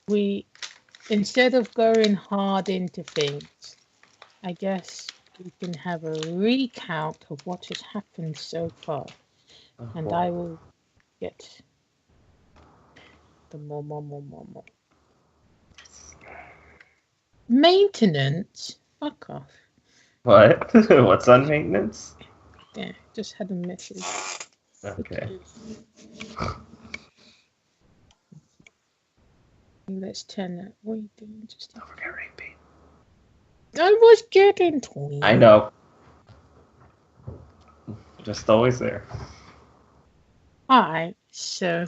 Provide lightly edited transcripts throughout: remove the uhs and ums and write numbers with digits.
we, instead of going hard into things, I guess we can have a recount of what has happened so far. And I will get the more. Maintenance? Fuck off. What? What's on maintenance? Yeah, just had a message. Okay. Let's turn that. What are you doing? Just Don't forget repeat. I was getting to you. I know. Just always there. Alright, so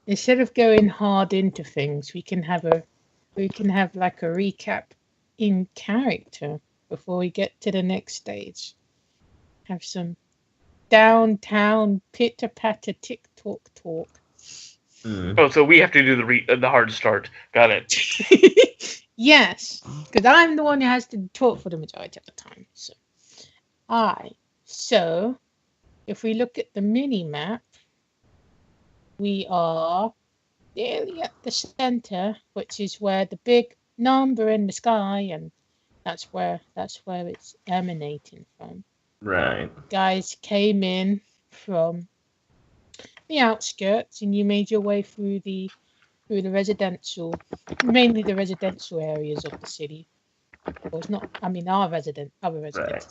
instead of going hard into things, we can have like a recap in character before we get to the next stage. Have some downtown pitter patter tick talk. Oh, so we have to do the hard start. Got it. Yes, because I'm the one who has to talk for the majority of the time. So if we look at the mini map, we are nearly at the center, which is where the big number in the sky, and that's where it's emanating from. Right. Guys came in from the outskirts, and you made your way through the residential, mainly the residential areas of the city. Well, it's not. I mean, other residents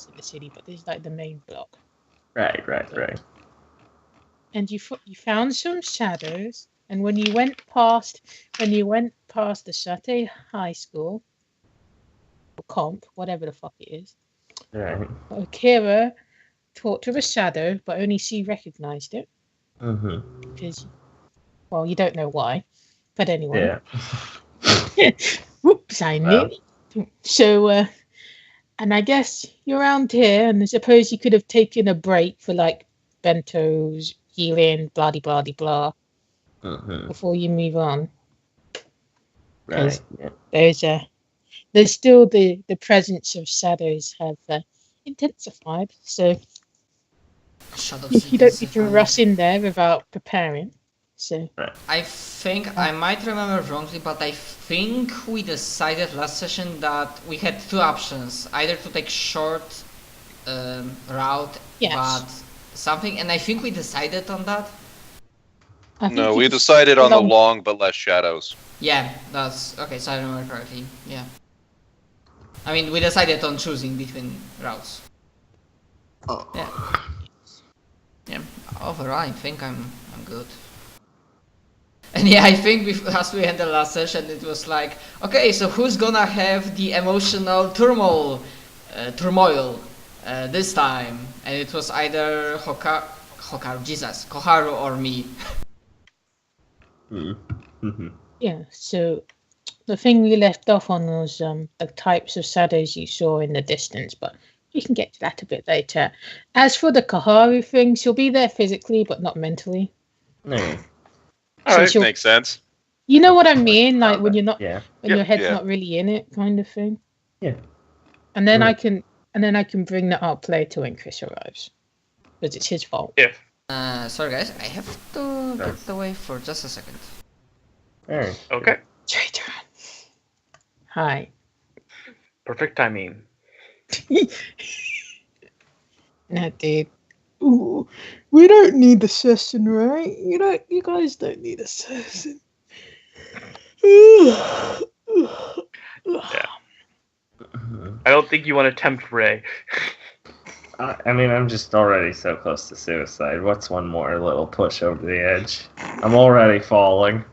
in the city, but this is like the main block. Right. And you found some shadows, and when you went past the Sate High School, or comp, whatever the fuck it is, Right. Akira talked to a shadow, but only she recognized it. Because, well, you don't know why, but anyway. Yeah. Whoops, I knew. So, and I guess you're around here, and I suppose you could have taken a break for like bentos, healing, blah blah blah, before you move on. Right. Yeah. There's still the presence of shadows have intensified, so you don't need to rush in there without preparing. So I think I might remember wrongly, but I think we decided last session that we had two options: either to take short route, but something, and I think we decided on that. No, we decided on the long but less shadows. Yeah, that's okay. So I remember correctly. Yeah. I mean, we decided on choosing between routes. Oh. Yeah. Overall, I think I'm good. And yeah, I think as we ended the last session, it was like, okay, so who's gonna have the emotional turmoil this time? And it was either Koharu or me. Yeah, so the thing we left off on was the types of shadows you saw in the distance, but we can get to that a bit later. As for the Koharu thing, she'll be there physically, but not mentally. No. Alright, makes sense. You know what I mean? Like when you're not, when your head's yeah. not really in it, kind of thing. Yeah. And then I can bring that up later when Chris arrives, because it's his fault. If. Sorry guys, I have to get away for just a second. Alright. Okay. Traitor. Hi. Perfect timing. No, dude. Ooh, we don't need the session, right? You guys don't need a session. Yeah. I don't think you want to tempt Ray. I mean, I'm just already so close to suicide. What's one more little push over the edge? I'm already falling.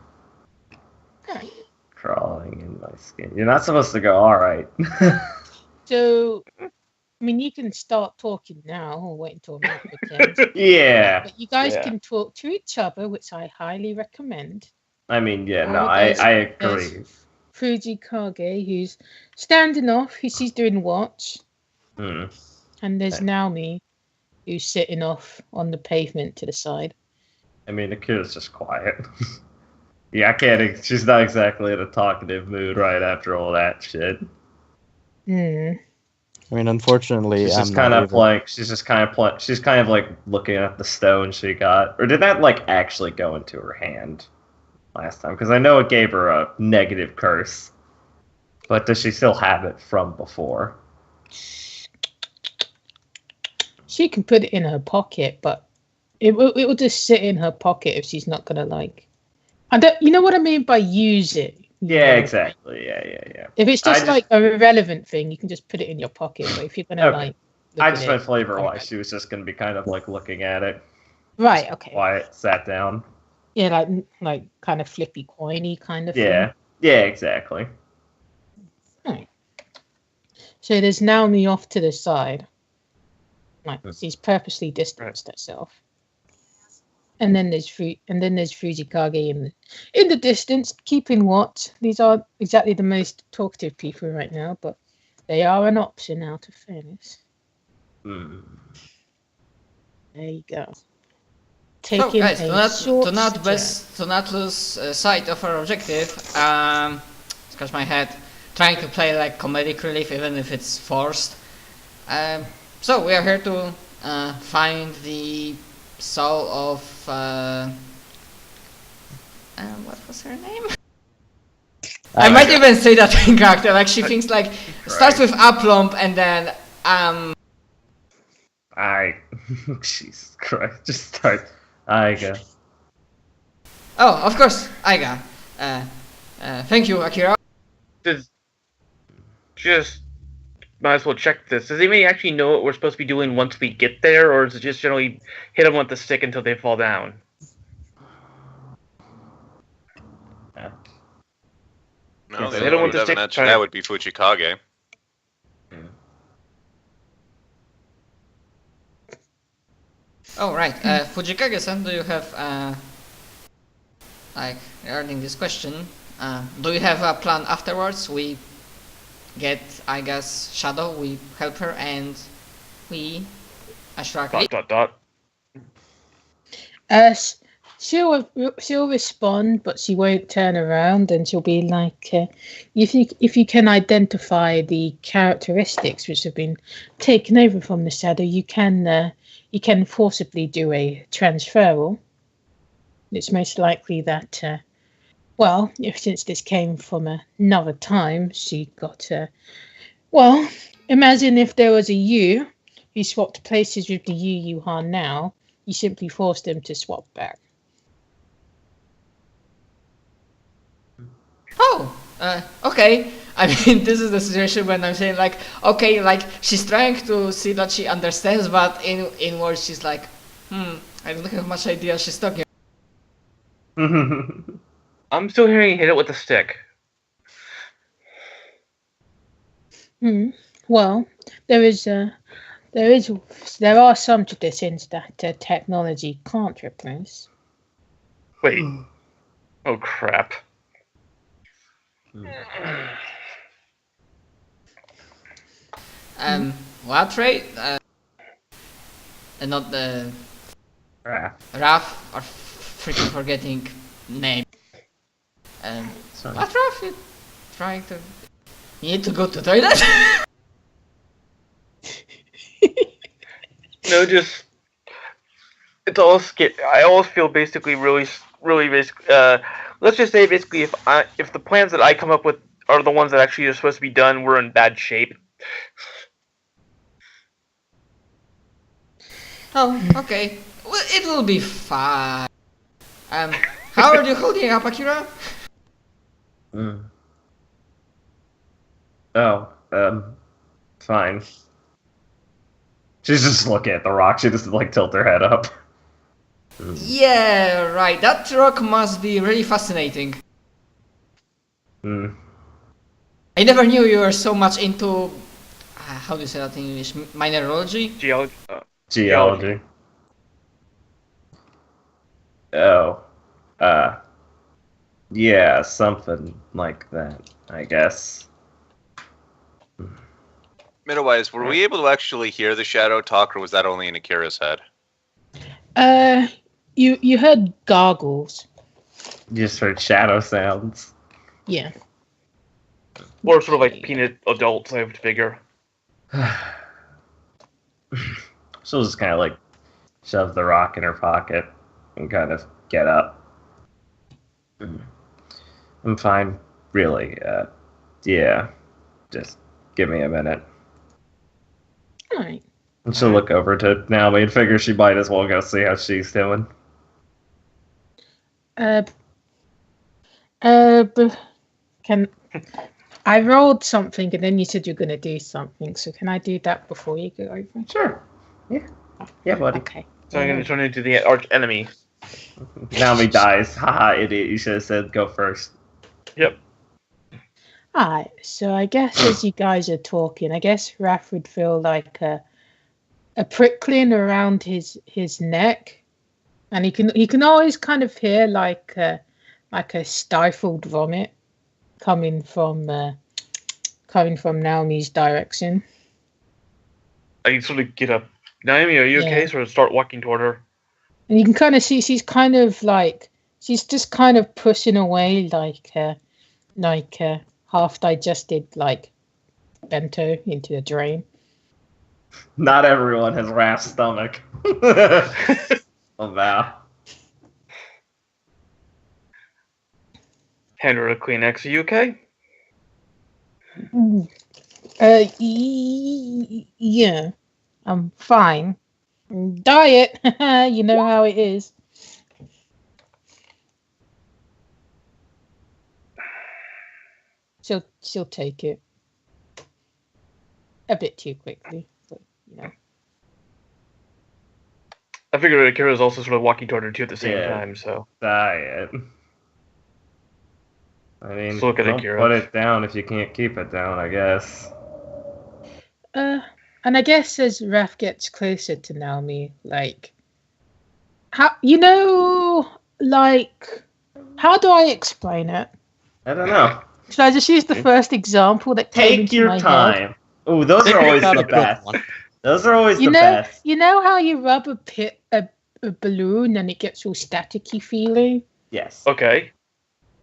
Right. Crawling in my skin. You're not supposed to go, alright. So, I mean, you can start talking now or wait until Matt returns. Yeah. But you guys can talk to each other, which I highly recommend. I mean, yeah, no, I agree. Fujikage, who's standing off, she's doing watch. And there's Naomi, who's sitting off on the pavement to the side. I mean, Akira's just quiet. Yeah, I can't. She's not exactly in a talkative mood right after all that shit. I mean, unfortunately, she's just kind of playing. She's just kind of She's kind of like looking at the stone she got, or did that like actually go into her hand? last time? Because I know it gave her a negative curse. But does she still have it from before? She can put it in her pocket, but it will just sit in her pocket if she's not gonna like. You know what I mean by use it? Yeah, exactly. Yeah. If it's just like a irrelevant thing, you can just put it in your pocket. But if you're gonna like, I just meant flavor-wise, she was just gonna be kind of like looking at it. Right. Okay. Quiet, sat down. Yeah, like kind of flippy coiny kind of thing. Yeah, exactly. Right. So there's Naomi off to the side. Like she's purposely distanced herself. And then there's Fujikage in the distance, keeping watch. These aren't exactly the most talkative people right now, but they are an option out of fairness. There you go. Taking guys, to not lose sight of our objective. Scratch my head. Trying to play like comedic relief, even if it's forced. So we are here to find the soul of what was her name? I might even say that in character. Like she thinks like starts with Aplomb and then Jesus Christ! Just start Aiga. Oh, of course, Aiga. Thank you, Akira. Just might as well check this. Does anybody actually know what we're supposed to be doing once we get there, or is it just generally hit them with the stick until they fall down? Yeah. No, the only one who doesn't answer that would be Fujikage. Oh, right. Fujikage-san, do you have, like, regarding this question, do you have a plan afterwards? We get, I guess, Shadow, we help her, and we Ashraki. ... She'll respond, but she won't turn around, and she'll be like, if you can identify the characteristics which have been taken over from the Shadow, you can forcibly do a transferal. It's most likely that, since this came from another time, she got imagine if there was a you who swapped places with the you are now, you simply force them to swap back. Oh, okay. I mean, this is the situation when I'm saying like, okay, like she's trying to see that she understands, but in words she's like, I don't have much idea she's talking about. I'm still hearing you hit it with a stick. Well, there are some traditions that technology can't replace. Wait. Oh crap. What rate? And not the Raf are freaking forgetting name. What Raf? You trying to? You need to go to toilet? No, just it's all scary. I always feel basically really basic. Let's just say basically if the plans that I come up with are the ones that actually are supposed to be done, we're in bad shape. Oh, okay. Well, it will be fine. How are you holding up, Akira? Fine. She's just looking at the rock. She doesn't like tilt her head up. Yeah, right. That rock must be really fascinating. I never knew you were so much into how do you say that in English? Mineralogy? Geology. Oh. Yeah, something like that, I guess. Midwise, were we able to actually hear the shadow talk, or was that only in Akira's head? You heard gargles. You just heard shadow sounds. Yeah. Or sort of like peanut adults, I would figure. She'll just kind of like shove the rock in her pocket and kind of get up. I'm fine, really. Yeah, just give me a minute. All right. And she'll look over to Naomi and figure she might as well go see how she's doing. Can I rolled something and then you said you're gonna do something, so can I do that before you go over? Sure. Yeah, buddy. Okay. So I'm gonna turn into the arch enemy. Naomi dies. Haha, idiot. You should have said go first. Yep. Alright, so I guess as you guys are talking, I guess Raph would feel like a prickling around his neck, and he can always kind of hear like a stifled vomit coming from Naomi's direction. I sort of get up. Naomi, are you okay? Sort of start walking toward her. And you can kind of see she's kind of like she's just kind of pushing away like half digested like bento into a drain. Not everyone has Raph's stomach. Oh, wow. Hand her a Kleenex. Are you okay? Yeah, I'm fine. Diet, you know how it is. She'll take it a bit too quickly, but you know. I figured Akira's also sort of walking toward her too at the same time, so. Diet. I mean, look at don't Akira. Put it down if you can't keep it down, I guess. And I guess as Raph gets closer to Naomi, like, how do I explain it? I don't know. Should I just use the first example that came into my head? Take your time. Oh, those are always the best. Those are always the best. You know how you rub a balloon and it gets all staticky feeling? Yes. Okay.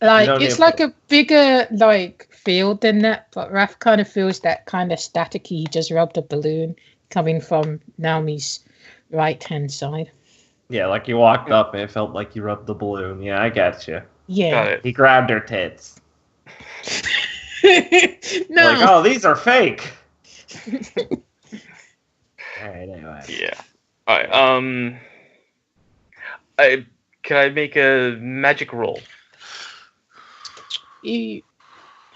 Like, it's like a bigger, like, field than that, but Raph kind of feels that kind of staticky. He just rubbed a balloon coming from Naomi's right-hand side. Yeah, like you walked up and it felt like you rubbed the balloon. Yeah, I got you. Yeah. Got it. He grabbed her tits. No. Like, oh, these are fake. Alright, anyway. Yeah. Alright, can I make a magic roll? I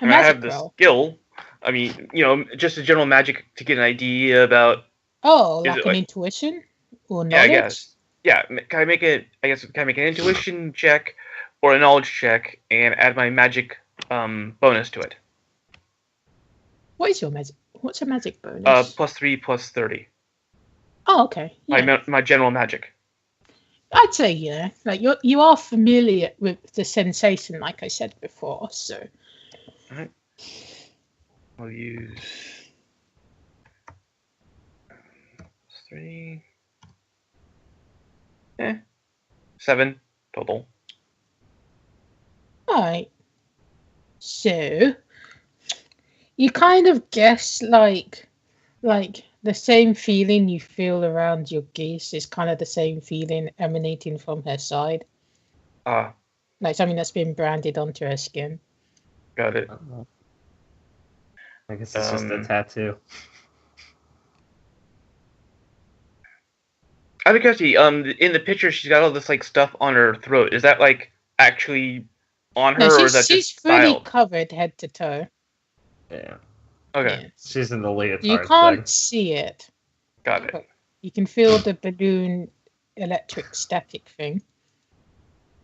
have the skill. I mean, just a general magic to get an idea about. Oh, like an intuition or knowledge? Yeah, I guess. Yeah, can I make an intuition check or a knowledge check and add my magic bonus to it? What is your magic? What's your magic bonus? +3 + 30. Oh, okay. Yeah. My general magic. I'd say yeah. Like you are familiar with the sensation, like I said before. So. All right. I'll use 3. 7 total. All right. So you kind of guess like the same feeling you feel around your geese is kind of the same feeling emanating from her side. Like something that's been branded onto her skin. Got it. I guess it's just a tattoo. Out of curiosity, in the picture she's got all this like stuff on her throat. Is that like actually on her, or is that she's just fully styled? covered head to toe. Yeah. Okay. Yeah. She's in the leotard. You can't see it. Got it. But you can feel the balloon electric static thing.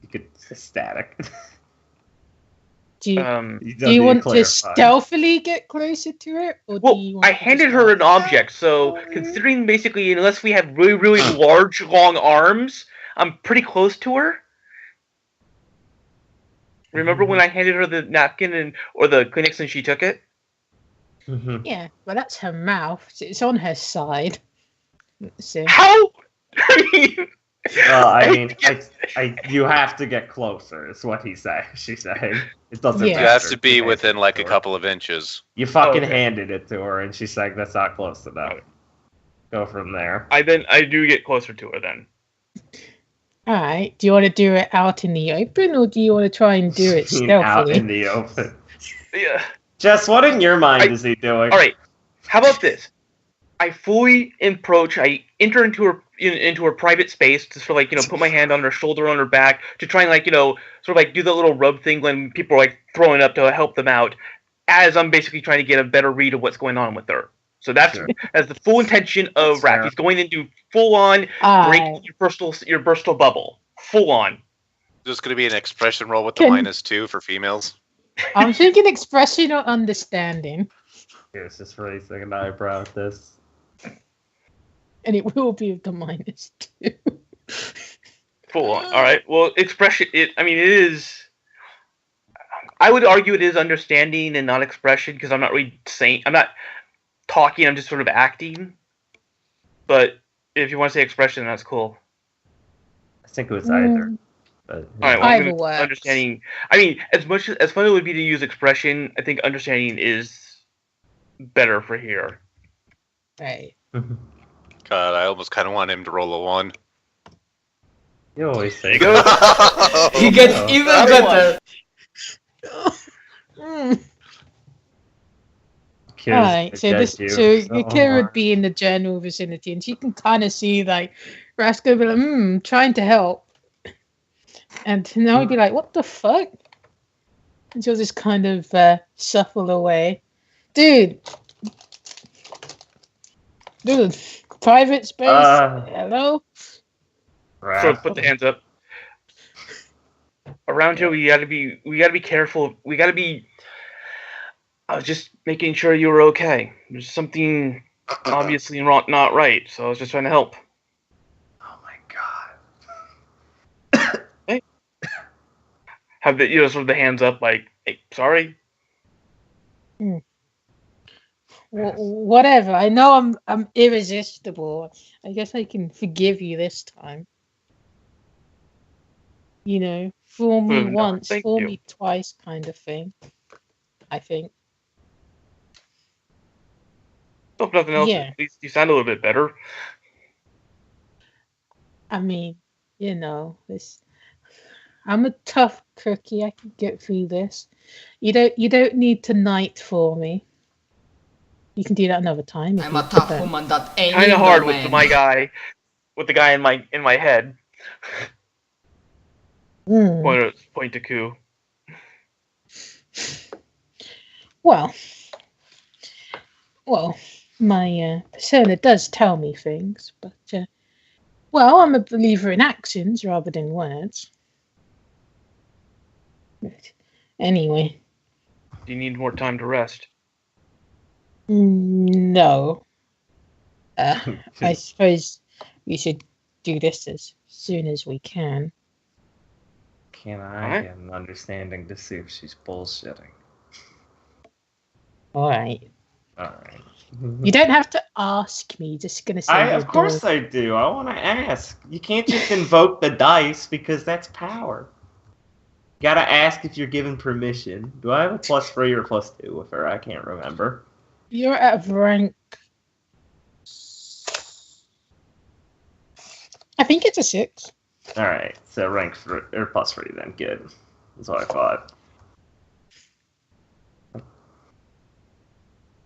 You could static. Do you want to stealthily get closer to it? Or I handed her an object, so considering basically unless we have really, really large, long arms, I'm pretty close to her. Remember when I handed her the napkin or the Kleenex and she took it? Mm-hmm. Yeah, well that's her mouth. It's on her side. So. How? You have to get closer. Is what she's saying. It doesn't. You have to be within like a couple of inches. You fucking handed it to her, and she's like, "That's not close enough." Go from there. I do get closer to her then. All right. Do you want to do it out in the open, or do you want to try and do it stealthily? Out in the open. Yeah. Jess, what in your mind is he doing? All right. How about this? I fully approach. I enter into her private space to sort of put my hand on her shoulder, on her back, to try and sort of do the little rub thing when people are throwing up to help them out. As I'm basically trying to get a better read of what's going on with her. So that's the full intention of Raph. He's going into full on breaking your personal bubble. Full on. There's going to be an expression roll with the -2 for females. I'm thinking expression or understanding. Here's just raising an eyebrow at this. And it will be with the -2. Full on. All right. Well, expression. It is. I would argue it is understanding and not expression, because I'm not really saying. I'm not talking. I'm just sort of acting. But if you want to say expression, that's cool. I think it was either. But, all right. Well, I'm gonna, understanding. As much as fun it would be to use expression, I think understanding is better for here. Right. God, I almost kind of want him to roll a 1. You always say he gets even better. Alright, so Kira would be in the general vicinity, and she can kind of see Rasko be like, trying to help, and now he'd be like, what the fuck? And she'll just kind of shuffle away. Dude, private space. Hello. So put the hands up. Around here, we gotta be careful. We gotta be. I was just making sure you were okay. There's something obviously not right, so I was just trying to help. Oh my god. Hey. Have the sort of the hands up, like, hey, sorry. Whatever. I know I'm irresistible. I guess I can forgive you this time. Fool me once, fool me twice, kind of thing. I think. If nothing else, at least you sound a little bit better. I'm a tough cookie. I can get through this. You don't need to knight for me. You can do that another time. I'm a tough woman that ain't kind of hard with the guy in my head. Point to coup. Well, my persona does tell me things, but I'm a believer in actions rather than words. But anyway. Do you need more time to rest? No. I suppose we should do this as soon as we can. Can I get an understanding to see if she's bullshitting? Alright. You don't have to ask me, just gonna say. Of course I do. I want to ask. You can't just invoke the dice because that's power. You gotta ask if you're given permission. Do I have a +3 or +2 with her? I can't remember. You're at rank. I think it's a 6. Alright, so rank 3 or +3 then. Good. That's what I thought.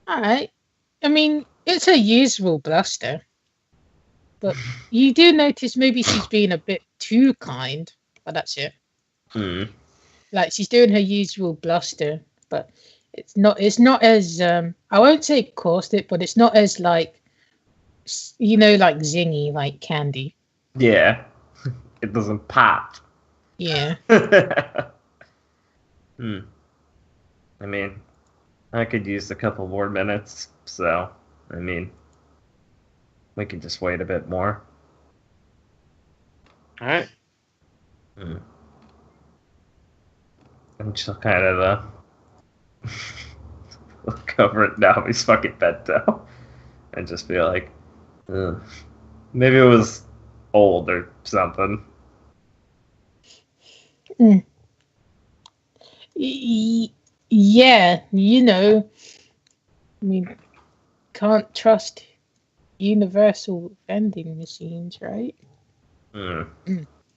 Alright. It's a usable bluster. But you do notice maybe she's being a bit too kind. But that's it. She's doing her usual bluster, but it's not as I won't say caustic, but it's not as zingy like candy. Yeah. It doesn't pop. Yeah. I could use a couple more minutes, so we could just wait a bit more. All right. And she'll kind of look over at Naomi's fucking bed though, and just be like, maybe it was old or something. Yeah, can't trust universal vending machines, right?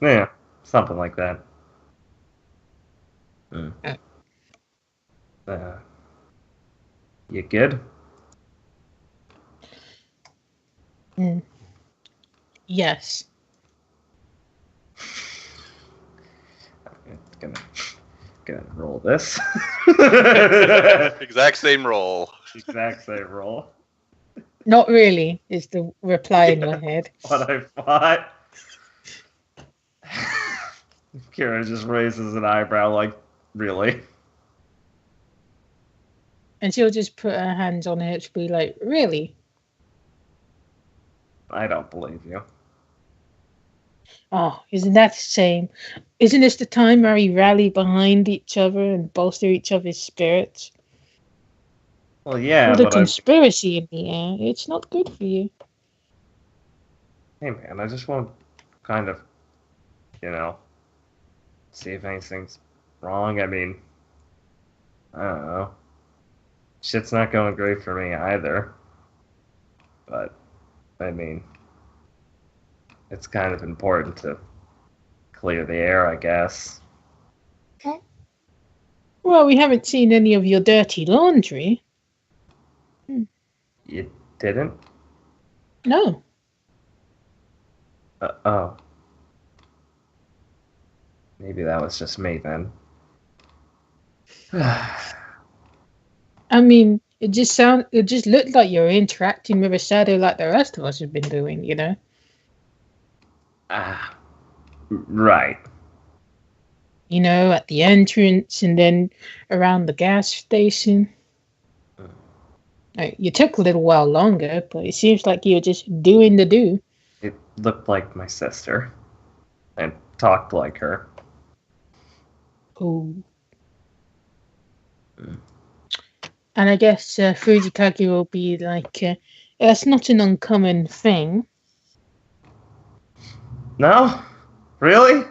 Yeah, something like that. You good? Yes. I'm gonna roll this. Exact same roll. Exact same roll. Not really, is the reply in your head. What I thought. Kira just raises an eyebrow like, really? And she'll just put her hands on her to be like, really? I don't believe you. Oh, isn't that the same? Isn't this the time where we rally behind each other and bolster each other's spirits? Well, yeah, With a conspiracy in the air, it's not good for you. Hey, man, I just want to kind of, see if anything's wrong. I mean, I don't know. Shit's not going great for me either. But, I mean, it's kind of important to clear the air, I guess. Well, we haven't seen any of your dirty laundry. You didn't? No. Oh. Maybe that was just me then. I mean, it just looked like you're interacting with a shadow like the rest of us have been doing, Right. At the entrance and then around the gas station. You took a little while longer, but it seems like you're just doing the do. It looked like my sister. And talked like her. Oh. And I guess Fujikage will be like, that's not an uncommon thing. No? Really?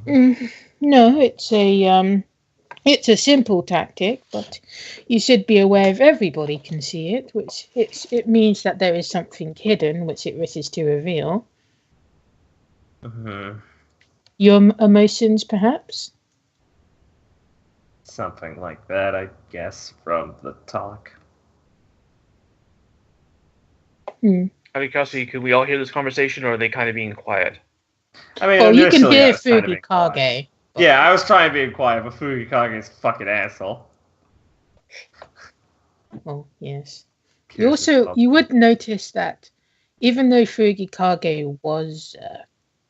No, it's a simple tactic, but you should be aware if everybody can see it, which it means that there is something hidden which it wishes to reveal. Your emotions, perhaps? Something like that, I guess, from the talk. Kawakashi, could we all hear this conversation, or are they kind of being quiet? I mean, you can hear Fujikage. Yeah, I was trying to be quiet, but Fujikage's a fucking asshole. Oh, yes. You would notice that even though Fujikage was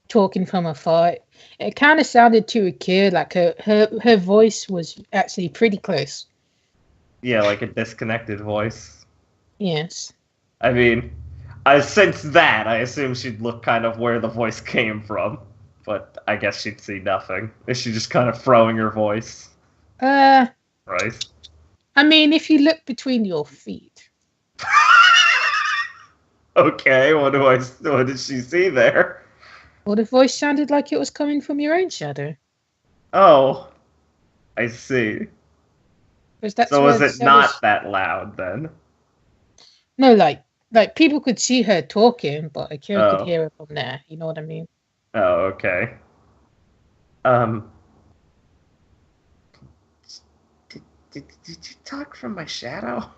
talking from afar, it kind of sounded to Akira like her voice was actually pretty close. Yeah, like a disconnected voice. Yes. I mean, since that, I assume she'd look kind of where the voice came from. But I guess she'd see nothing. Is she just kind of throwing her voice? Right? I mean, if you look between your feet. Okay, what did she see there? Well, the voice sounded like it was coming from your own shadow. Oh, I see. So was it not that loud then? No, like people could see her talking, but Akira could hear her from there. You know what I mean? Oh, okay. Did you talk from my shadow?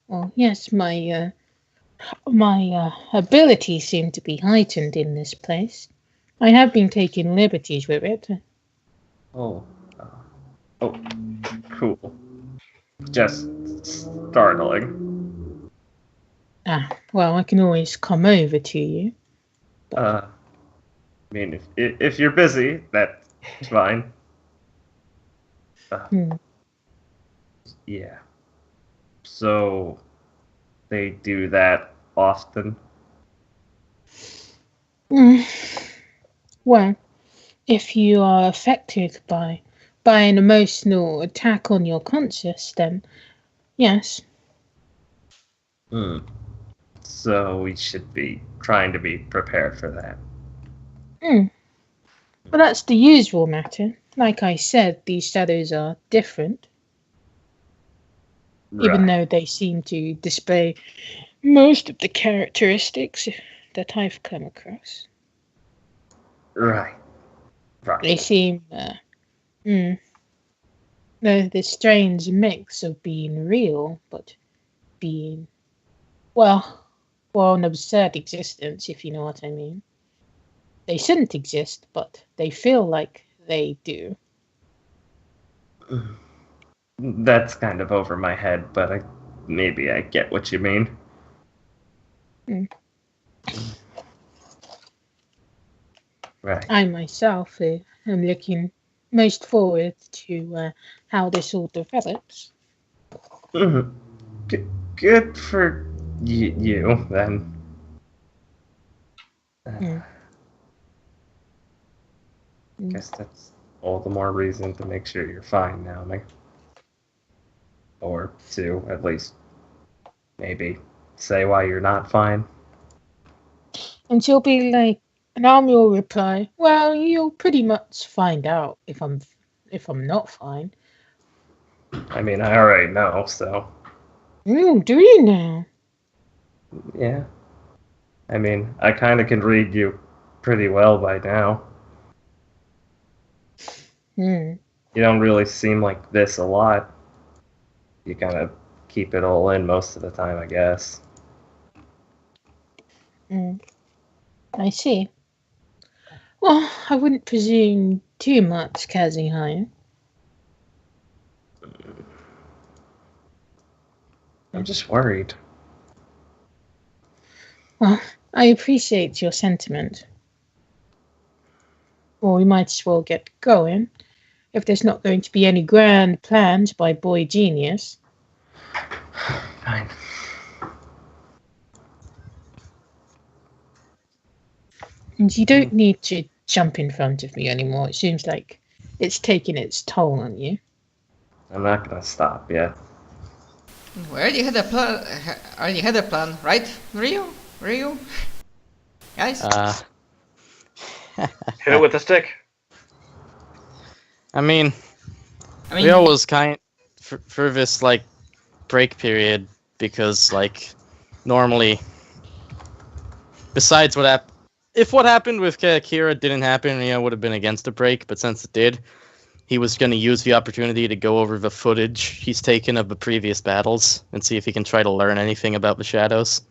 Well, yes, my abilities seem to be heightened in this place. I have been taking liberties with it. Oh, cool. Just startling. Well, I can always come over to you. I mean, if you're busy, that's fine. Yeah. So, they do that often? Well, if you are affected by an emotional attack on your conscious, then yes. So we should be trying to be prepared for that. Well, that's the usual matter. Like I said, these shadows are different. Right. Even though they seem to display most of the characteristics that I've come across. Right. They seem this strange mix of being real, but being, well, an absurd existence, if you know what I mean. They shouldn't exist, but they feel like they do. That's kind of over my head, but maybe I get what you mean. Right. I myself am looking most forward to how this all develops. Good for you, then. Guess that's all the more reason to make sure you're fine now, Meg. Or to at least maybe say why you're not fine. And she'll be like, and I'll reply, well, you'll pretty much find out if I'm not fine. I mean, I already know, so. Do you now? Yeah. I mean, I kind of can read you pretty well by now. You don't really seem like this a lot. You kind of keep it all in most of the time, I guess. I see. Well, I wouldn't presume too much, Kazuhaya. I'm just worried. Well, I appreciate your sentiment. Well, we might as well get going, if there's not going to be any grand plans by Boy Genius. Fine. And you don't need to jump in front of me anymore. It seems like it's taking its toll on you. I'm not gonna stop yet. We already had a plan, right, Ryu? Guys? Hit it with a stick. I mean, we always kind for this like break period, because like normally, besides if what happened with Kira didn't happen, it would have been against a break. But since it did, he was going to use the opportunity to go over the footage he's taken of the previous battles and see if he can try to learn anything about the shadows.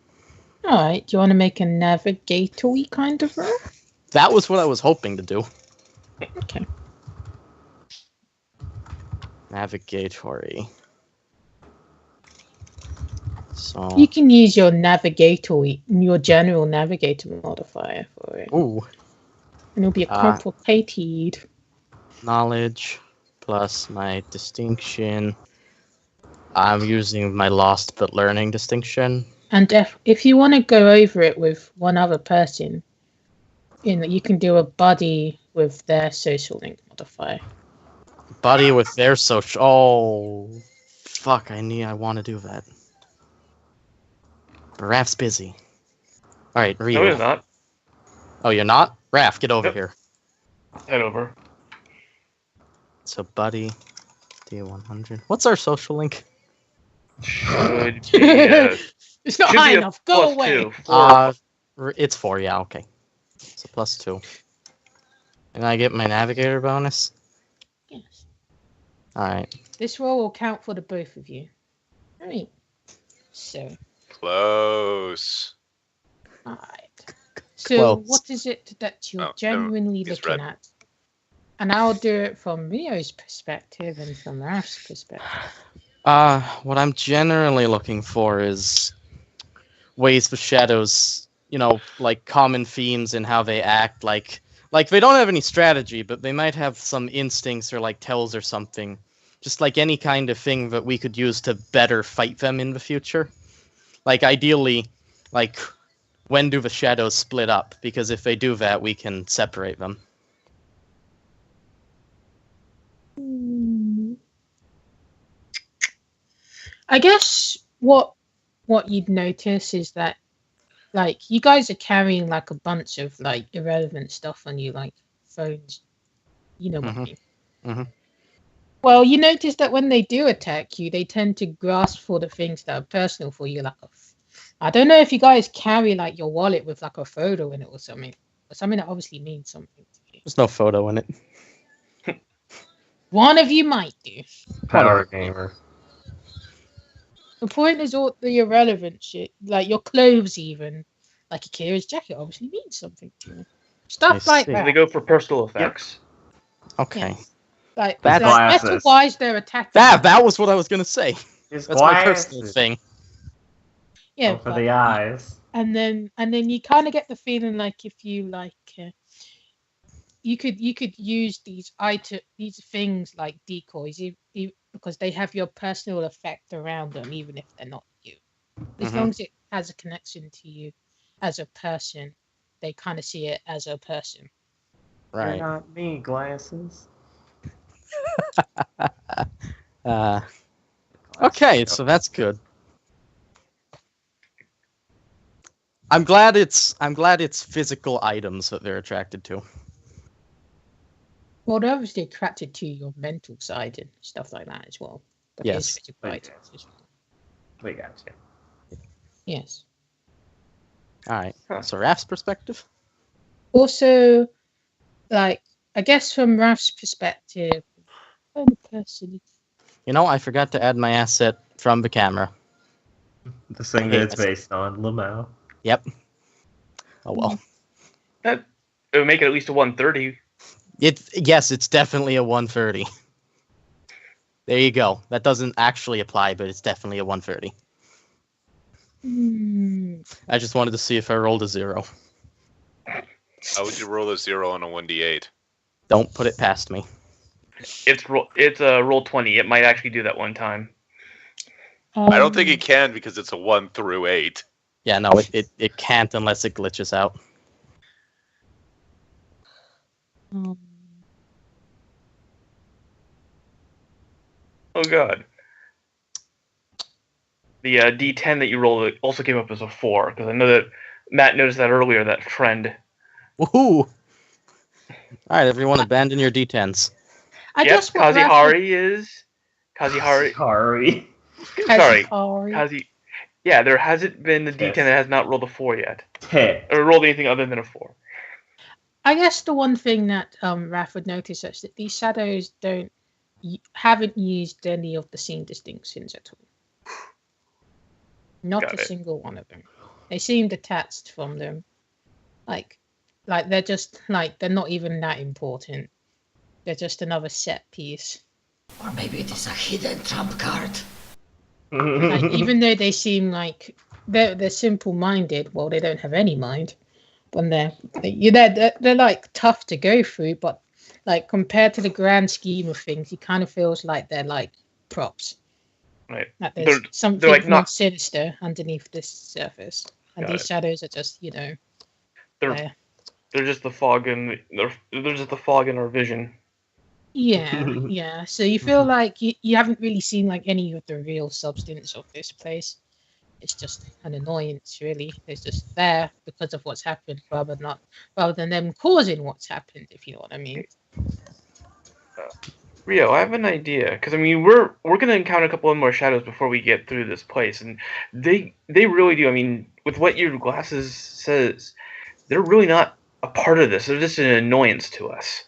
All right. Do you want to make a navigatory kind of roll? That was what I was hoping to do. Okay. Navigatory. So you can use your general navigator modifier for it. Ooh. And it'll be a complicated. Knowledge plus my distinction. I'm using my lost but learning distinction. And if you want to go over it with one other person, you can do a buddy with their social link modifier. Buddy with their social. Oh, fuck! I want to do that. But Raph's busy. All right, Ryu. No, he's not. Oh, you're not? Raph, get over here. Head over. So, buddy, D100. What's our social link? Should be. It's not high enough. Go away. It's 4. Yeah, okay. So +2. And I get my navigator bonus. Yes. All right. This roll will count for the both of you. All right. So. Close. All right. So what is it that you're genuinely looking at? And I'll do it from Rio's perspective and from Raf's perspective. What I'm generally looking for is ways the shadows, like common themes in how they act. Like they don't have any strategy, but they might have some instincts or like tells or something. Just like any kind of thing that we could use to better fight them in the future. Like ideally, like when do the shadows split up? Because if they do that, we can separate them. I guess what you'd notice is that, like, you guys are carrying like a bunch of like irrelevant stuff on you, like phones. You know what I mean? Mm-hmm. Well, you notice that when they do attack you, they tend to grasp for the things that are personal for you. Like, I don't know if you guys carry like your wallet with like a photo in it or something that obviously means something to There's no photo in it. One of you might do. Power gamer. The point is all the irrelevant shit, like your clothes even. Like Akira's jacket obviously means something to you. Stuff like that. They go for personal effects. Okay. Yes. Like glasses. metal-wise, they're attacking. That was what I was gonna say. His That's my personal thing. Yeah, for the eyes. And then you kind of get the feeling like if you like, you could use these things like decoys, because they have your personal effect around them, even if they're not you. As long as it has a connection to you as a person, they kind of see it as a person. Right. You're not me, glasses. Okay, so that's good. I'm glad it's physical items that they're attracted to. Well, they're obviously attracted to your mental side and stuff like that as well. But yes. We got you. Yes. All right. So Raf's perspective? Also, like, I guess from Raf's perspective, you know, I forgot to add my asset from the camera. The thing that it's based on, Lamau. Yep. Oh well. It would make it at least a 130. Yes, it's definitely a 130. There you go. That doesn't actually apply, but it's definitely a 130. I just wanted to see if I rolled a 0. How would you roll a 0 on a 1d8? Don't put it past me. It's roll 20. It might actually do that one time. I don't think it can because it's a 1 through 8. Yeah, no, it can't unless it glitches out. Oh god. The D10 that you rolled also came up as a 4, because I know that Matt noticed that earlier, that trend. Woohoo! Alright, everyone abandon your D10s. Yes, Kazihari is... Kazihari. Sorry. Yeah, there hasn't been the D10 that has not rolled a 4 yet. Or rolled anything other than a 4. I guess the one thing that Raph would notice is that these shadows haven't used any of the scene distinctions at all. Not a single one of them. They seem detached from them. Like they're just they're not even that important. They're just another set piece. Or maybe it is a hidden trump card. Even though they seem like they're simple-minded, well, they don't have any mind. But they're like tough to go through, but like compared to the grand scheme of things, it kind of feels like they're like props. Right. Like there's something like more sinister underneath this surface, and these shadows are just they're just the fog in they're just the fog in our vision. Yeah. So you feel like you haven't really seen like any of the real substance of this place. It's just an annoyance, really. It's just there because of what's happened, rather than them causing what's happened, if you know what I mean. Rio, I have an idea, because I mean we're gonna encounter a couple of more shadows before we get through this place, and they really do. I mean, with what your glasses says, they're really not a part of this. They're just an annoyance to us.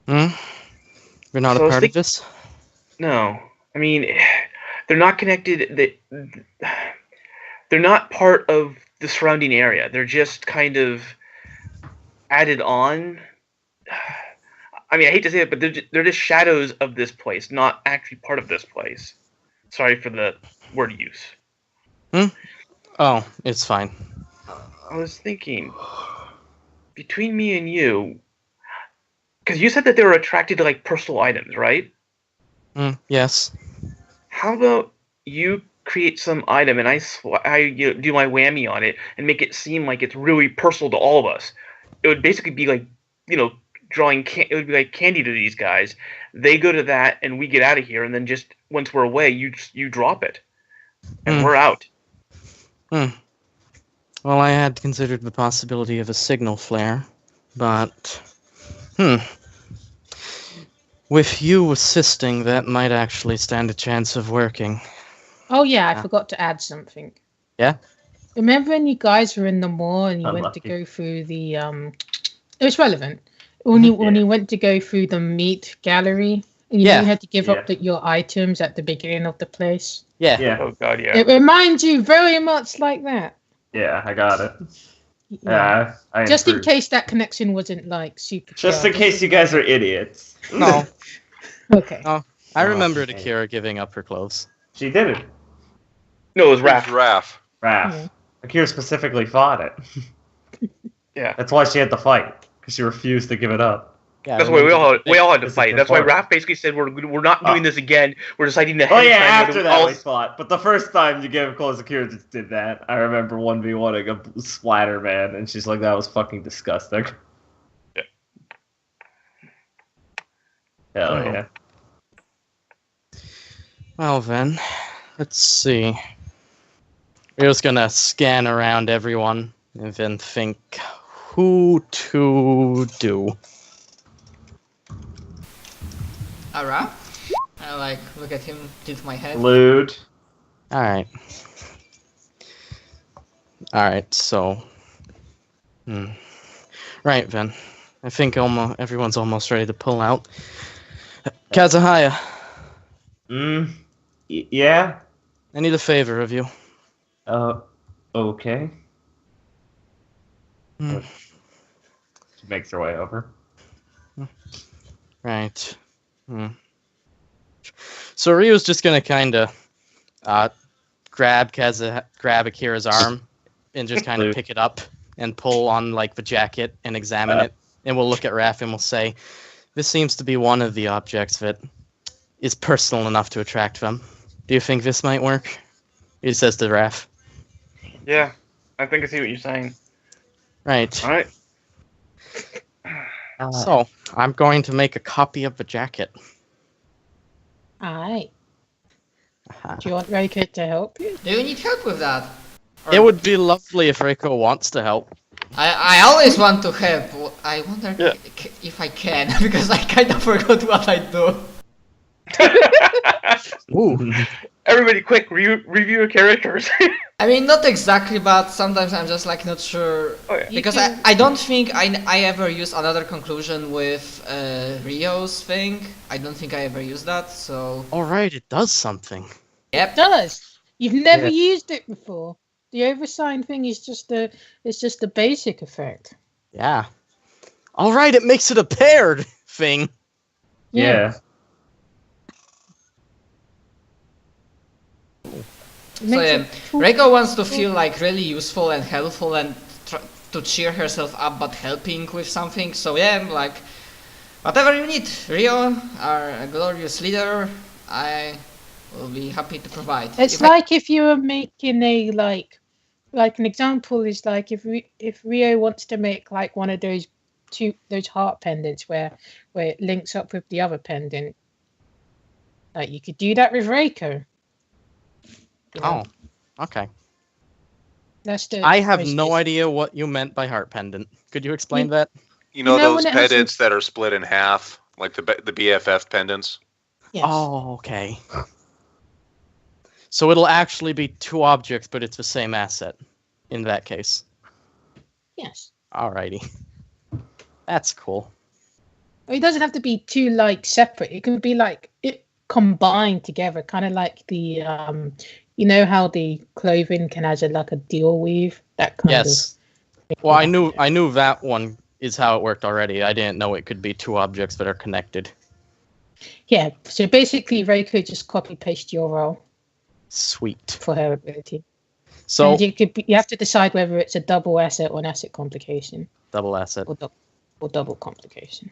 We're not a part of this? No, I mean they're not connected. They're not part of the surrounding area. They're just kind of added on. I mean, I hate to say it, but they're just shadows of this place, not actually part of this place. Sorry for the word use. Oh, it's fine. I was thinking, between me and you, because you said that they were attracted to like personal items, right? Yes. How about you create some item and I do my whammy on it and make it seem like it's really personal to all of us? It would basically be like, drawing it would be like candy to these guys. They go to that and we get out of here, and then just once we're away, you drop it and we're out. Well, I had considered the possibility of a signal flare, but with you assisting, that might actually stand a chance of working. Oh yeah, I forgot to add something. Yeah? Remember when you guys were in the mall and you went to go through the it was relevant. when you went to go through the meat gallery, you had to give up your items at the beginning of the place. Yeah. Oh god, yeah. It reminds you very much like that. Yeah, I got it. Yeah. Just in case that connection wasn't like super. Just in case you guys are idiots. No. Okay. Oh, I remembered Akira giving up her clothes. She didn't. No, it was Raph. Raph. Yeah. Akira specifically fought it. Yeah. That's why she had to fight, because she refused to give it up. Yeah, that's why we all had to fight. That's why Raph basically said we're not doing this again. We're deciding to. Oh yeah, after that we fought. But the first time you gave clothes, Akira just did that. I remember 1v1ing a Splatter Man, and she's like, "That was fucking disgusting." Yeah. Hell yeah. Well then, let's see. We're just gonna scan around everyone and then think who to do. Ara? I look at him, tilt my head. Lude. Alright, so... Right then. I think everyone's almost ready to pull out. Kazuhaya. Yeah? I need a favor of you. Okay. She makes her way over. Right. So Ryu's just gonna kind of grab Akira's arm and just kind of pick it up and pull on like the jacket and examine it, and we'll look at Raph and we'll say, "This seems to be one of the objects that is personal enough to attract them. Do you think this might work?" He says to Raph. Yeah, I think I see what you're saying. Right. All right. So, I'm going to make a copy of the jacket. Alright. Do you want Reiko to help you? Do you need help with that? Or... It would be lovely if Reiko wants to help. I always want to help. I wonder if I can, because I kind of forgot what I do. Ooh. Everybody, quick, review your characters. I mean, not exactly, but sometimes I'm just like not sure. Oh, yeah. Because I don't think I ever used another conclusion with Rio's thing. I don't think I ever used that, so... Alright, it does something. Yep. It does! You've never used it before. The oversign thing is just a basic effect. Yeah. Alright, it makes it a paired thing. Yeah. So yeah, Reiko wants to feel like really useful and helpful and to cheer herself up, but helping with something. So yeah, like whatever you need, Rio, our glorious leader, I will be happy to provide. It's like if you were making a like an example is like if Rio wants to make like one of those heart pendants where it links up with the other pendant, like you could do that with Reiko. Oh, okay. That's I have no idea what you meant by heart pendant. Could you explain that? You know those pendants that are split in half, like the BFF pendants? Yes. Oh, okay. So it'll actually be two objects, but it's the same asset in that case. Yes. Alrighty. That's cool. Well, it doesn't have to be two like separate. It could be like it combined together, kind of like the you know how the clothing can have like a deal weave, that kind of. Yes. Well, I knew that one is how it worked already. I didn't know it could be two objects that are connected. Yeah. So basically, Reiko just copy paste your role. Sweet. For her ability. So and you have to decide whether it's a double asset or an asset complication. Double asset. Or double complication.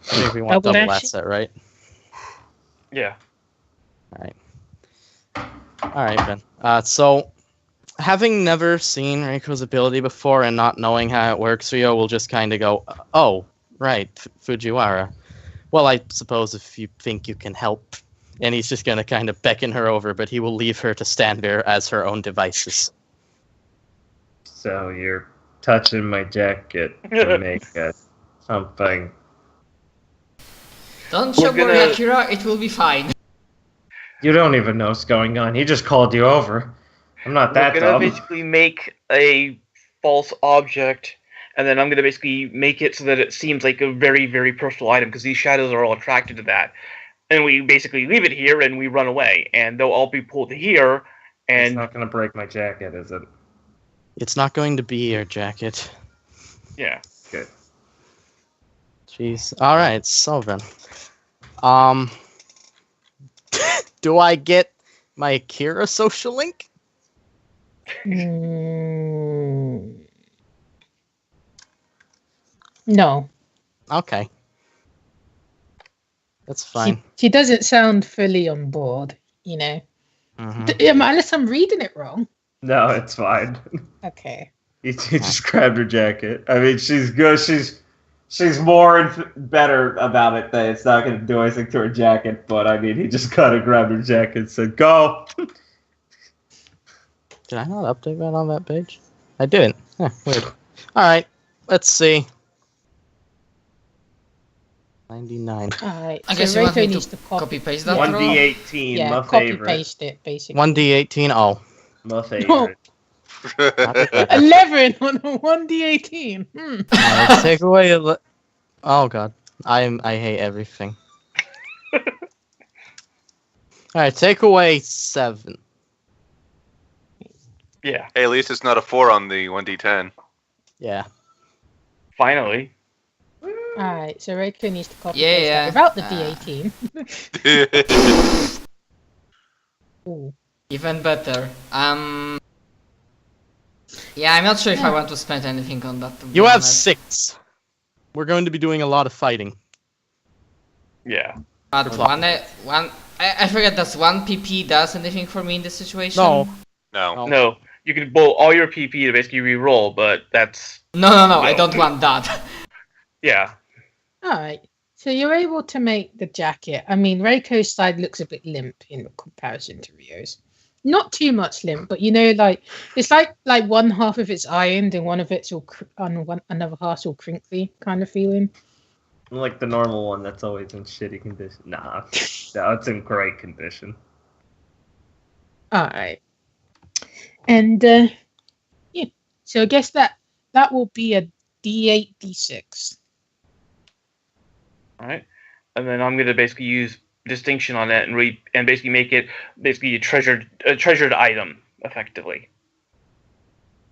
I think we want double asset, right? Yeah. Alright, then. So, having never seen Reiko's ability before and not knowing how it works, Rio will just kind of go, "Oh, right, Fujiwara. Well, I suppose if you think you can help." And he's just going to kind of beckon her over, but he will leave her to stand there as her own devices. So you're touching my jacket to make something. Don't you worry, Akira, it will be fine. You don't even know what's going on. He just called you over. I'm not that dumb. We're gonna basically make a false object and then I'm going to basically make it so that it seems like a very, very personal item, because these shadows are all attracted to that. And we basically leave it here, and we run away, and they'll all be pulled here, and... It's not going to break my jacket, is it? It's not going to be your jacket. Yeah. Good. Jeez. Alright, so then. Do I get my Akira social link? No. Okay. That's fine. She doesn't sound fully on board, you know. Unless I'm reading it wrong. No, it's fine. Okay. He just grabbed her jacket. I mean, she's good. She's more and better about it that it's not going to do anything to her jacket. But I mean, he just kind of grabbed her jacket and said, "Go." Did I not update that on that page? I didn't. Weird. All right. Let's see. 99. Alright, I so guess you want Reiko me needs to to copy paste that. 1d18, Yeah, my copy favorite. paste it basically. 1d18. Oh. My favorite. 11 on a 1d18. Let's take away. Oh god, I hate everything. All right, take away 7. Yeah. Hey, at least it's not a 4 on the 1d10. Yeah. Finally. Alright, so Reiko needs to copy Yeah, paste yeah. that without the d18. Ooh. Even better. Yeah, I'm not sure if I want to spend anything on that. To be You have honest. 6. We're going to be doing a lot of fighting. Yeah. But I forget, does 1 PP does anything for me in this situation? No. No. No. You can roll all your PP to basically re-roll, but that's... No, I don't want that. Yeah. Alright, so you're able to make the jacket. I mean, Reiko's side looks a bit limp in comparison to Rio's. Not too much limp, but you know, like it's like one half of it's ironed and one of it's all another half's all crinkly kind of feeling. Like the normal one that's always in shitty condition. Nah, no, it's in great condition. Alright. And yeah, so I guess that will be a D8, D6. Alright. And then I'm gonna basically use distinction on it and basically make it basically a treasured item, effectively.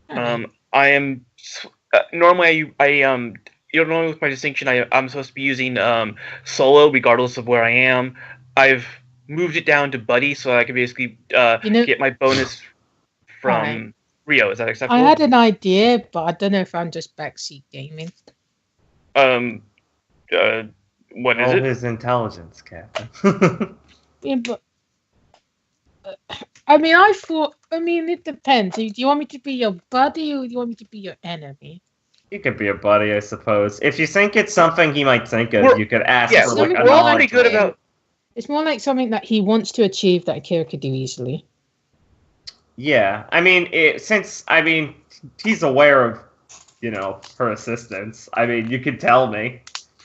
Alright. I am normally normally with my distinction I'm supposed to be using solo regardless of where I am. I've moved it down to buddy so I can basically get my bonus from Rio. Is that acceptable? I had an idea, but I don't know if I'm just backseat gaming. What is it? His intelligence, Captain. Yeah, but I mean, it depends. Do you want me to be your buddy or do you want me to be your enemy? You could be a buddy, I suppose. If you think it's something he might think of, you could ask for like a we're all pretty knowledge good roll. about. It's more like something that he wants to achieve that Akira could do easily. Yeah, I mean, he's aware of, her assistance. I mean, you could tell me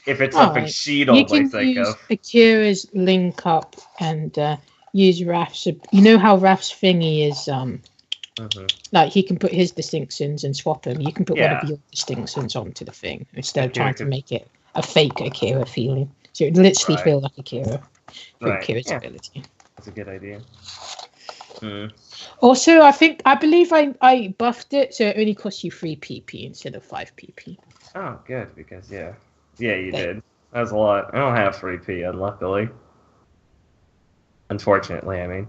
if it's something she'd only think use of. Akira's link up and use Raph's. You know how Raph's thingy is. Like he can put his distinctions and swap them. You can put one of your distinctions onto the thing instead of trying to make it a fake Akira feeling. So it literally feel like Akira. Akira's ability. That's a good idea. Also, I believe I buffed it, so it only costs you 3 PP instead of 5 PP. Oh, good, because you did. That was a lot. I don't have 3P, unluckily. Unfortunately, I mean.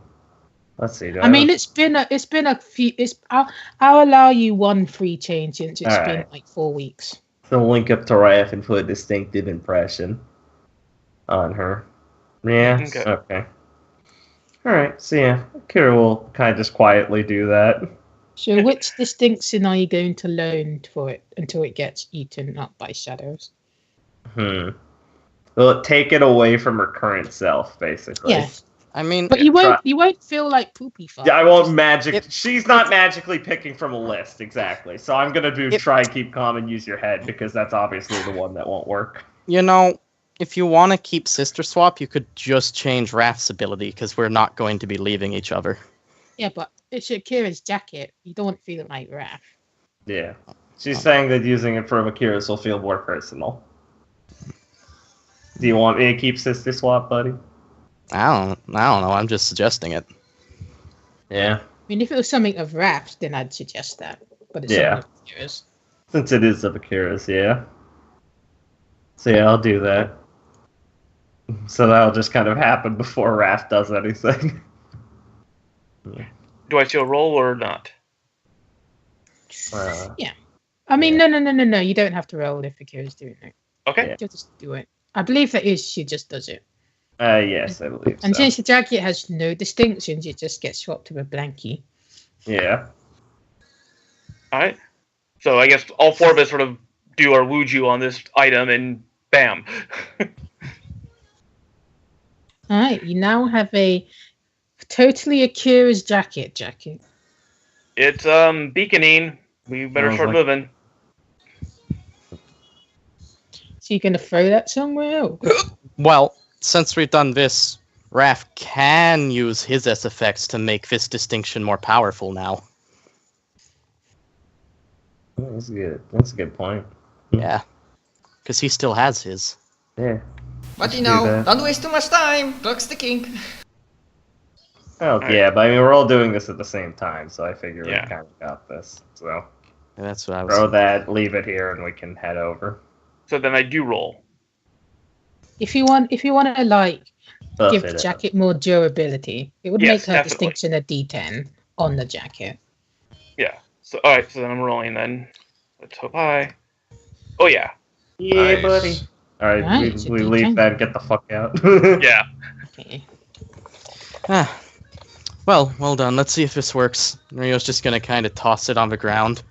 Let's see. It's been a few. I'll allow you 1 free change since it's been like 4 weeks. So link up to Raph and put a distinctive impression on her. Yeah. Okay. All right. So yeah, Kira will kind of just quietly do that. So which distinction are you going to loan for it until it gets eaten up by shadows? Will it take it away from her current self, basically? Yes. I mean, but you won't feel like poopy fart. Yeah, I won't she's not magically picking from a list, exactly. So I'm gonna try and keep calm and use your head because that's obviously the one that won't work. If you want to keep Sister Swap, you could just change Raph's ability because we're not going to be leaving each other. Yeah, but it's Akira's jacket. You don't feel like Raph. Yeah. She's saying that using it for Akira's will feel more personal. Do you want me to keep Sister Swap, buddy? I don't know. I'm just suggesting it. Yeah. I mean, if it was something of Raph's, then I'd suggest that. But it's something of Akira's. Since it is of Akira's, yeah. So yeah, I'll do that. So that'll just kind of happen before Raph does anything. Do I still roll or not? Yeah. I mean, no. You don't have to roll if Akira's doing it. Okay. Just do it. I believe that is she just does it. Yes, I believe so. And since the jacket has no distinctions, it just gets swapped to a blankie. Yeah. Alright. So I guess all four of us sort of do our wuju on this item and bam. Alright, you now have a totally Akira's jacket. It's beaconing. We better start moving. So you're gonna throw that somewhere? Well, since we've done this, Raph can use his S-effects to make this distinction more powerful now. That's good. That's a good point. Yeah. Because he still has his. Yeah. But don't waste too much time. Clock's ticking. Oh, yeah, but I mean, we're all doing this at the same time, so I figure we kind of got this. So that's what I was. Throw that, leave it here, and we can head over. So then I do roll. If you want to like give the jacket more durability, it would make her distinction a D10 on the jacket. Yeah. So alright, so then I'm rolling then. Let's hope high. Oh yeah. Yeah, nice. Buddy. Alright, we leave that and get the fuck out. Yeah. Okay. Well done. Let's see if this works. Rio's just gonna kind of toss it on the ground.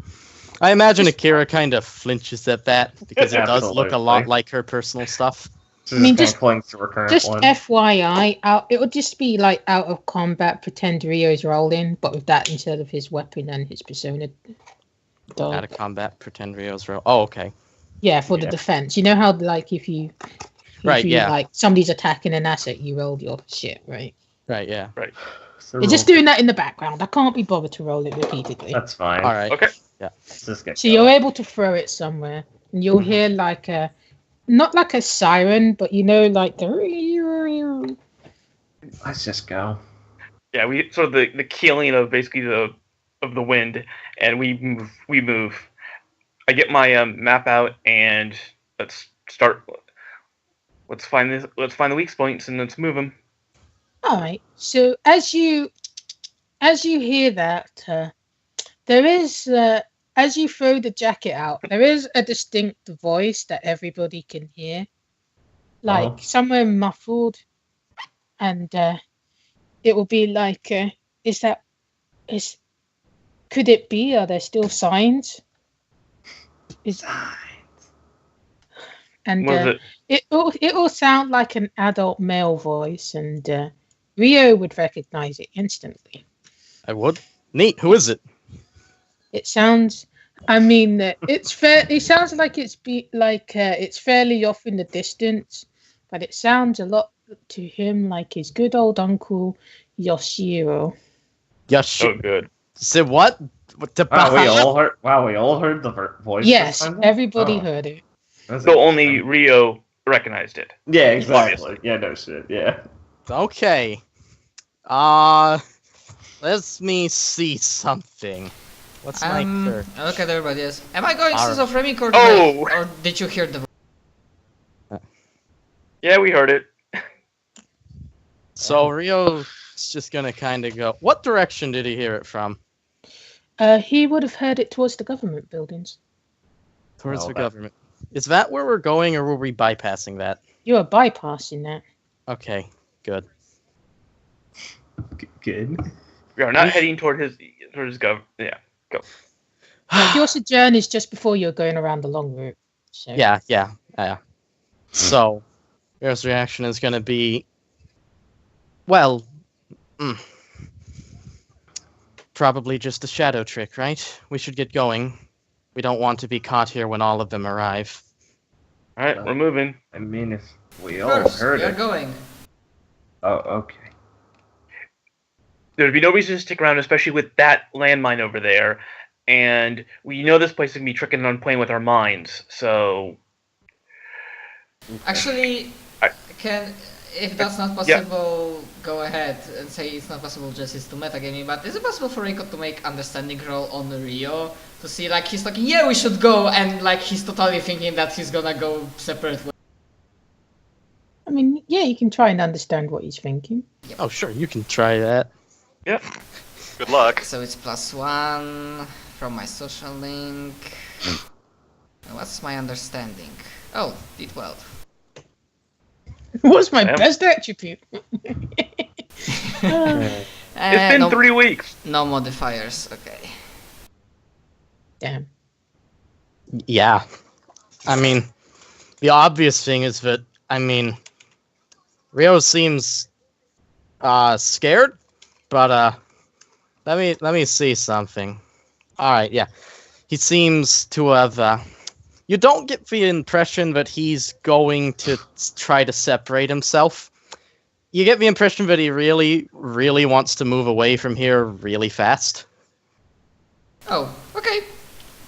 I imagine Akira kind of flinches at that because it does look a lot like her personal stuff. I mean, just FYI, it would just be like out of combat, pretend Rio's rolling, but with that instead of his weapon and his persona. Out of combat, pretend Rio's roll. Oh, okay. Yeah, for the defense. You know how, like, if you like somebody's attacking an asset, you rolled your shit, right? Right. Yeah. Right. So you're just doing that in the background. I can't be bothered to roll it repeatedly. That's fine. All right. Okay. Yeah. So you're able to throw it somewhere, and you'll hear like a, not like a siren, but like the. Let's just go. Yeah, we sort of the killing of basically the wind, and we move. I get my map out, and let's start. Let's find the weak points, and let's move them. All right. So as you hear that, there is as you throw the jacket out, there is a distinct voice that everybody can hear, like somewhere muffled, and it will be like, could it be? Are there still signs? And it will sound like an adult male voice, and Rio would recognize it instantly. I would. Neat. Who is it? It sounds. I mean, it's fair. It sounds like it's fairly off in the distance, but it sounds a lot to him like his good old uncle Yoshiro. So good. So what? Wow, we all heard the voice. Yes, everybody heard it. So only Rio recognized it. Yeah, exactly. Obviously. Yeah, no shit. Yeah. Okay. Let me see something. What's my turn? Look at everybody else. Am I going schizophrenic or did you hear the? Yeah, we heard it. So Rio's just gonna kind of go. What direction did he hear it from? He would have heard it towards the government buildings. Towards the government. Is that where we're going, or were we bypassing that? You are bypassing that. Okay, good. Good. We are not heading toward his gov. Yeah, go. Your sojourn is just before you're going around the long route. So. Yeah. So, Rio's reaction is going to be, well, probably just a shadow trick, right? We should get going. We don't want to be caught here when all of them arrive. All right, we're moving. I mean, if we all heard it. We're going. Oh, okay. There'd be no reason to stick around, especially with that landmine over there. and we know this place is gonna be tricking on playing with our minds. So, actually, if that's not possible, go ahead and say it's not possible. Just it's to metagaming. But is it possible for Reiko to make understanding roll on Rio to see like he's talking? Yeah, we should go, and like he's totally thinking that he's gonna go separate ways. I mean, yeah, you can try and understand what he's thinking. Yep. Oh, sure, you can try that. Yep. Good luck. So it's +1 from my social link. What's my understanding? Oh, D12. What's my best attribute? It's been 3 weeks. No modifiers, okay. Damn. Yeah. I mean, the obvious thing is that, I mean, Rio seems scared, but let me see something. All right, yeah. He seems to have you don't get the impression that he's going to try to separate himself. You get the impression that he really, really wants to move away from here really fast. Oh, okay.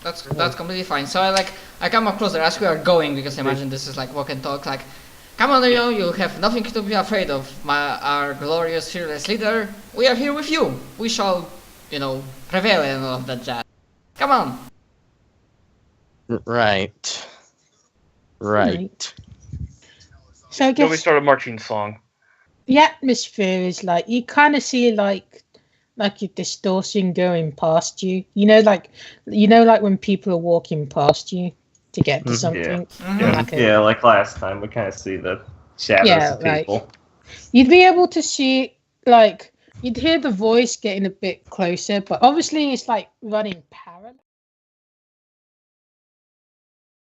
That's completely fine. So I come up closer as we are going, because I imagine this is like walk and talk. Like, come on, Rio, you have nothing to be afraid of. Our glorious, fearless leader. We are here with you. We shall, prevail and all of that jazz. Come on. Right. So I guess we start a marching song. The atmosphere is like you kind of see like a distortion going past you. Like when people are walking past you to get to something. Like last time we kind of see the shadows of people. You'd be able to see like you'd hear the voice getting a bit closer, but obviously it's like running past